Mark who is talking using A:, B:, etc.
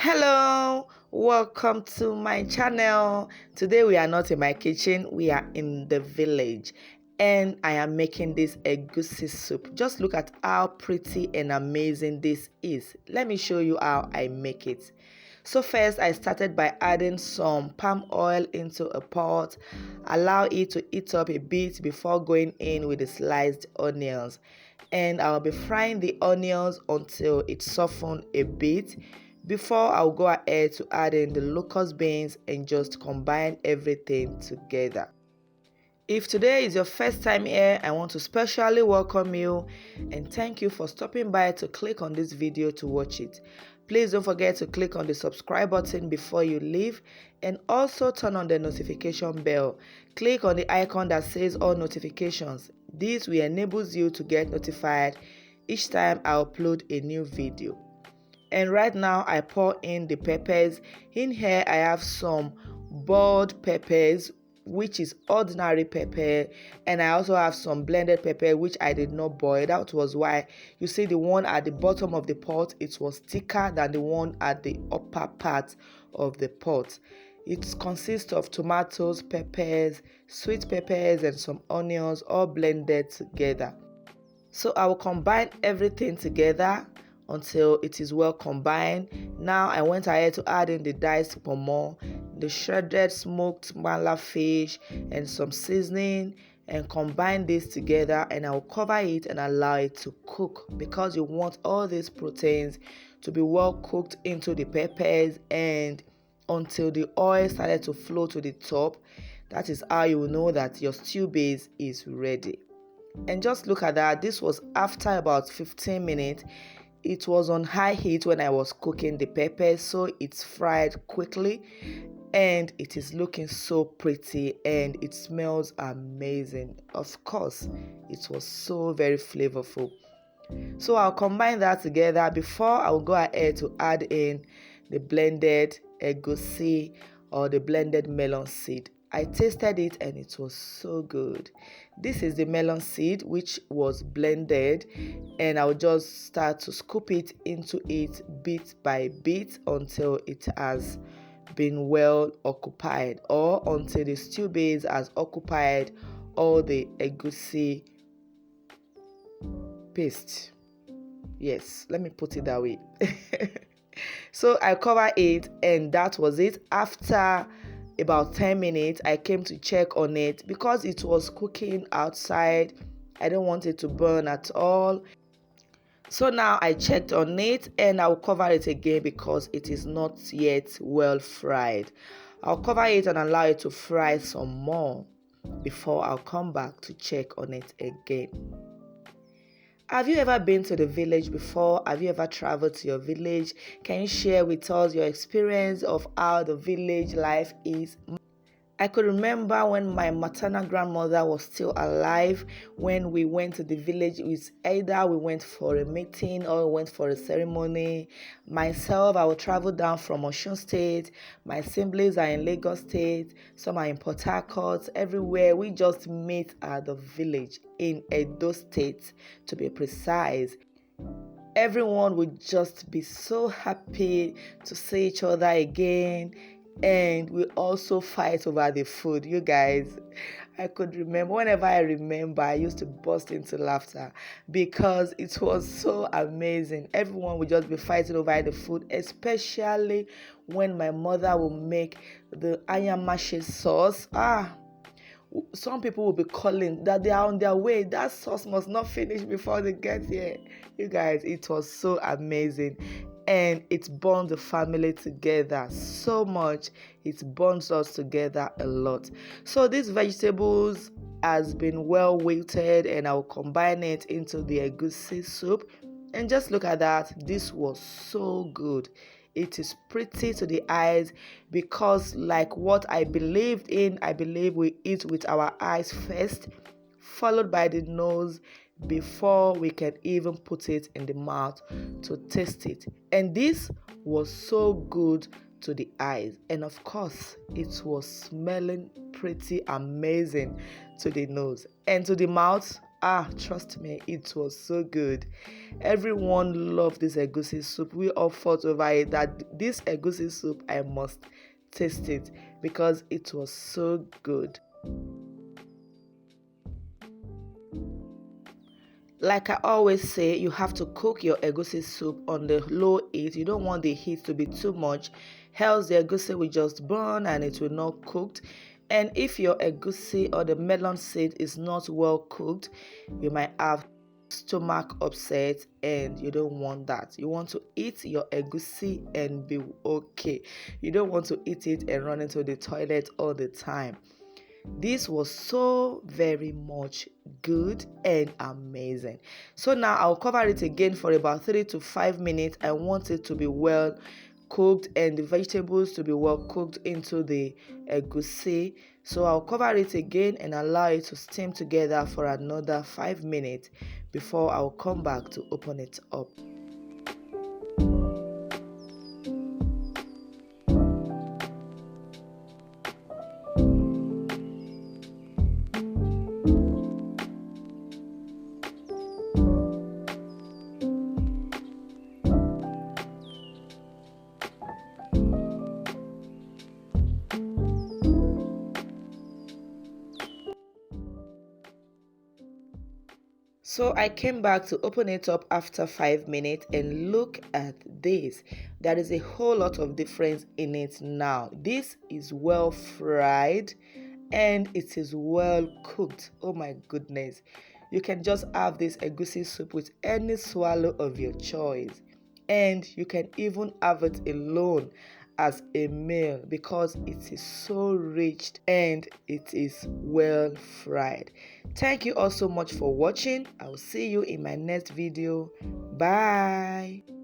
A: Hello, welcome to my channel. Today we are not in my kitchen, we are in the village and I am making this egusi soup. Just look at how pretty and amazing this is. Let me show you how I make it. So first I started by adding some palm oil into a pot. Allow it to heat up a bit before going in with the sliced onions. And I'll be frying the onions until it softens a bit before I'll go ahead to add in the locust beans and just combine everything together. If today is your first time here, I want to specially welcome you and thank you for stopping by to click on this video to watch it. Please don't forget to click on the subscribe button before you leave and also turn on the notification bell. Click on the icon that says all notifications. This will enable you to get notified each time I upload a new video. And right now I pour in the peppers. In here I have some boiled peppers, which is ordinary pepper, and I also have some blended pepper which I did not boil. That was why you see the one at the bottom of the pot, it was thicker than the one at the upper part of the pot. It consists of tomatoes, peppers, sweet peppers and some onions all blended together. So I will combine everything together until it is well combined. Now I went ahead to add in the diced pomo, the shredded smoked mala fish and some seasoning and combine this together, and I will cover it and allow it to cook because you want all these proteins to be well cooked into the peppers and until the oil started to flow to the top. That is how you will know that your stew base is ready. And just look at that, this was after about 15 minutes. It was on high heat when I was cooking the peppers, so it's fried quickly and it is looking so pretty and it smells amazing. Of course, it was so very flavorful. So I'll combine that together before I'll go ahead to add in the blended egusi or the blended melon seed. I tasted it and it was so good. This is the melon seed which was blended, and I'll just start to scoop it into it bit by bit until it has been well occupied or until the stew base has occupied all the egusi paste. Yes, let me put it that way. So I cover it and that was it. After about 10 minutes I came to check on it because it was cooking outside. I don't want it to burn at all. So now I checked on it and I'll cover it again because it is not yet well fried. I'll cover it and allow it to fry some more before I'll come back to check on it again. Have you ever been to the village before? Have you ever traveled to your village? Can you share with us your experience of how the village life is? I could remember when my maternal grandmother was still alive, when we went to the village, either we went for a meeting or we went for a ceremony. Myself, I would travel down from Osun State. My siblings are in Lagos State. Some are in Port Harcourt. Everywhere, we just meet at the village in Edo State, to be precise. Everyone would just be so happy to see each other again. And we also fight over the food. You guys, I could remember, whenever I remember, I used to burst into laughter because it was so amazing. Everyone would just be fighting over the food, especially when my mother would make the ayamashi sauce. Some people will be calling that they are on their way. That sauce must not finish before they get here. You guys, it was so amazing. And it bonds the family together so much. It bonds us together a lot. So these vegetables has been well weighted and I'll combine it into the egusi soup. And just look at that. This was so good. It is pretty to the eyes because, like what I believed in, I believe we eat with our eyes first, followed by the nose, before we can even put it in the mouth to taste it. And this was so good to the eyes, and of course it was smelling pretty amazing to the nose, and to the mouth Trust me, it was so good. Everyone loved this egusi soup. We all fought over it that this egusi soup, I must taste it because it was so good. Like I always say, you have to cook your egusi soup on the low heat. You don't want the heat to be too much, else the egusi will just burn and it will not cooked. And if your egusi or the melon seed is not well cooked, you might have stomach upset, and you don't want that. You want to eat your egusi and be okay. You don't want to eat it and run into the toilet all the time. This was so very much good and amazing. So now I'll cover it again for about 3 to 5 minutes. I want it to be well cooked and the vegetables to be well cooked into the egusi. So I'll cover it again and allow it to steam together for another 5 minutes before I'll come back to open it up. So I came back to open it up after 5 minutes and look at this. There is a whole lot of difference in it now. This is well fried and it is well cooked. Oh my goodness. You can just have this egusi soup with any swallow of your choice. And you can even have it alone as a meal because it is so rich and it is well fried. Thank you all so much for watching. I will see you in my next video. Bye.